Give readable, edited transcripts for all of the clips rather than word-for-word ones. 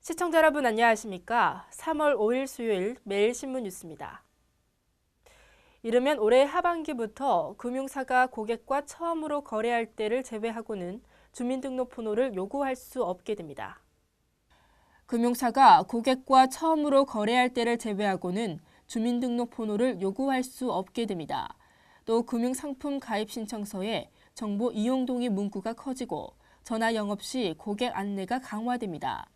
시청자 여러분 안녕하십니까? 3월 5일 수요일 매일신문 뉴스입니다. 이르면 올해 하반기부터 금융사가 고객과 처음으로 거래할 때를 제외하고는 주민등록번호를 요구할 수 없게 됩니다. 금융사가 고객과 처음으로 거래할 때를 제외하고는 주민등록번호를 요구할 수 없게 됩니다. 또 금융상품 가입 신청서에 정보 이용 동의 문구가 커지고 전화 영업 시 고객 안내가 강화됩니다.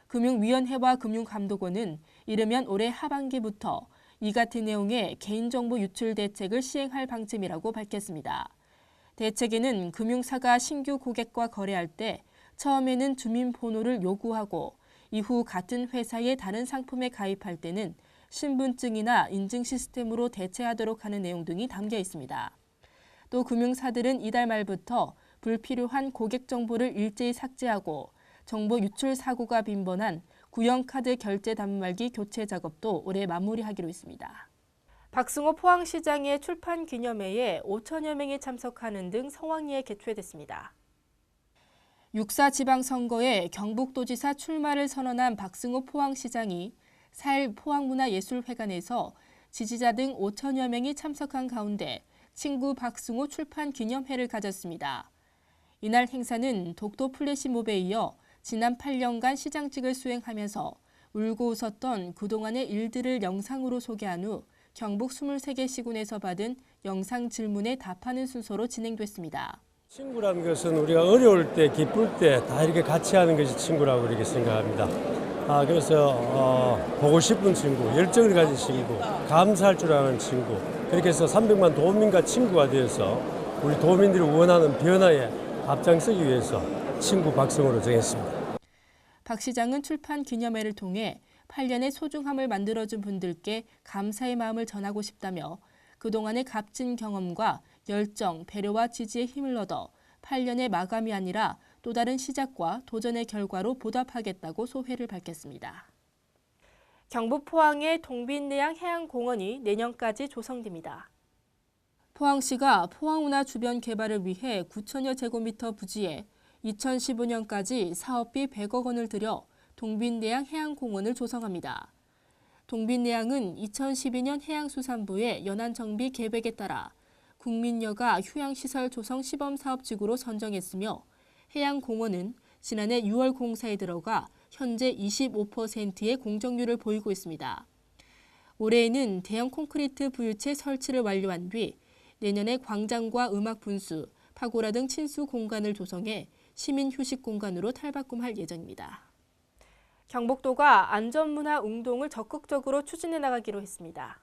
금융위원회와 금융감독원은 이르면 올해 하반기부터 이 같은 내용의 개인정보 유출 대책을 시행할 방침이라고 밝혔습니다. 대책에는 금융사가 신규 고객과 거래할 때 처음에는 주민번호를 요구하고 이후 같은 회사의 다른 상품에 가입할 때는 신분증이나 인증 시스템으로 대체하도록 하는 내용 등이 담겨 있습니다. 또 금융사들은 이달 말부터 불필요한 고객 정보를 일제히 삭제하고 정보 유출 사고가 빈번한 구형카드 결제 단말기 교체 작업도 올해 마무리하기로 했습니다. 박승호 포항시장의 출판 기념회에 5천여 명이 참석하는 등 성황리에 개최됐습니다. 6.4 지방선거에 경북도지사 출마를 선언한 박승호 포항시장이 4일 포항문화예술회관에서 지지자 등 5천여 명이 참석한 가운데 친구 박승호 출판 기념회를 가졌습니다. 이날 행사는 독도 플래시몹에 이어 지난 8년간 시장직을 수행하면서 울고 웃었던 그동안의 일들을 영상으로 소개한 후 경북 23개 시군에서 받은 영상 질문에 답하는 순서로 진행됐습니다. 친구라는 것은 우리가 어려울 때, 기쁠 때 다 이렇게 같이 하는 것이 친구라고 이렇게 생각합니다. 그래서 보고 싶은 친구, 열정을 가진 친구, 감사할 줄 아는 친구, 그렇게 해서 300만 도민과 친구가 되어서 우리 도민들이 원하는 변화에 앞장서기 위해서 친구 박승호로 정했습니다. 박 시장은 출판 기념회를 통해 8년의 소중함을 만들어준 분들께 감사의 마음을 전하고 싶다며 그동안의 값진 경험과 열정, 배려와 지지의 힘을 얻어 8년의 마감이 아니라 또 다른 시작과 도전의 결과로 보답하겠다고 소회를 밝혔습니다. 경북 포항의 동빈내양 해양공원이 내년까지 조성됩니다. 포항시가 포항운하 주변 개발을 위해 9천여 제곱미터 부지에 2015년까지 사업비 100억 원을 들여 동빈내양 해양공원을 조성합니다. 동빈내양은 2012년 해양수산부의 연안정비 계획에 따라 국민여가 휴양시설 조성 시범사업지구로 선정했으며 해양공원은 지난해 6월 공사에 들어가 현재 25%의 공정률을 보이고 있습니다. 올해에는 대형 콘크리트 부유체 설치를 완료한 뒤 내년에 광장과 음악 분수, 파고라 등 친수 공간을 조성해 시민 휴식 공간으로 탈바꿈할 예정입니다. 경북도가 안전문화 운동을 적극적으로 추진해 나가기로 했습니다.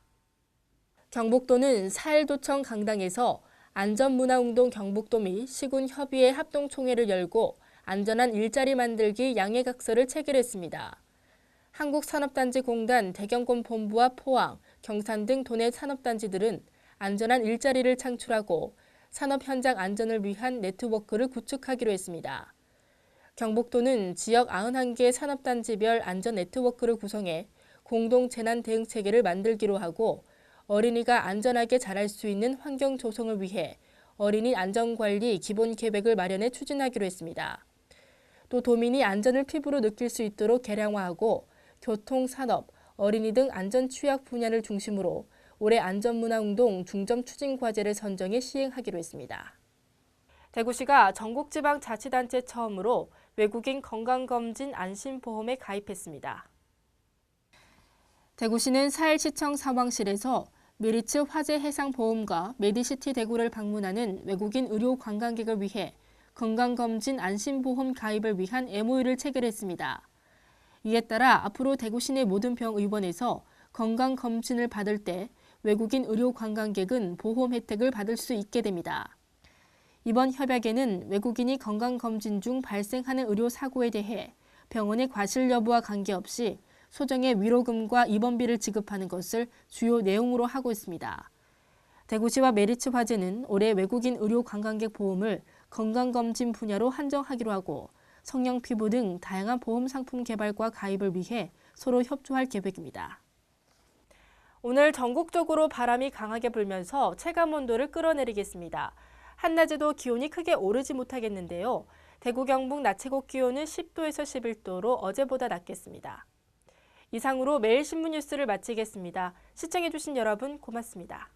경북도는 4일 도청 강당에서 안전문화운동 경북도 및 시군협의회 합동총회를 열고 안전한 일자리 만들기 양해각서를 체결했습니다. 한국산업단지공단 대경권 본부와 포항, 경산 등 도내 산업단지들은 안전한 일자리를 창출하고 산업 현장 안전을 위한 네트워크를 구축하기로 했습니다. 경북도는 지역 91개 산업단지별 안전 네트워크를 구성해 공동 재난 대응 체계를 만들기로 하고 어린이가 안전하게 자랄 수 있는 환경 조성을 위해 어린이 안전관리 기본 계획을 마련해 추진하기로 했습니다. 또 도민이 안전을 피부로 느낄 수 있도록 개량화하고 교통, 산업, 어린이 등 안전 취약 분야를 중심으로 올해 안전문화운동 중점 추진 과제를 선정해 시행하기로 했습니다. 대구시가 전국지방자치단체 처음으로 외국인 건강검진 안심보험에 가입했습니다. 대구시는 4일 시청 사무실에서 메리츠 화재해상보험과 메디시티 대구를 방문하는 외국인 의료 관광객을 위해 건강검진 안심보험 가입을 위한 MOU를 체결했습니다. 이에 따라 앞으로 대구시 내 모든 병의원에서 건강검진을 받을 때 외국인 의료 관광객은 보험 혜택을 받을 수 있게 됩니다. 이번 협약에는 외국인이 건강검진 중 발생하는 의료사고에 대해 병원의 과실 여부와 관계없이 소정의 위로금과 입원비를 지급하는 것을 주요 내용으로 하고 있습니다. 대구시와 메리츠 화재는 올해 외국인 의료 관광객 보험을 건강검진 분야로 한정하기로 하고 성형 피부 등 다양한 보험 상품 개발과 가입을 위해 서로 협조할 계획입니다. 오늘 전국적으로 바람이 강하게 불면서 체감온도를 끌어내리겠습니다. 한낮에도 기온이 크게 오르지 못하겠는데요. 대구 경북 낮 최고 기온은 10도에서 11도로 어제보다 낮겠습니다. 이상으로 매일 신문 뉴스를 마치겠습니다. 시청해주신 여러분 고맙습니다.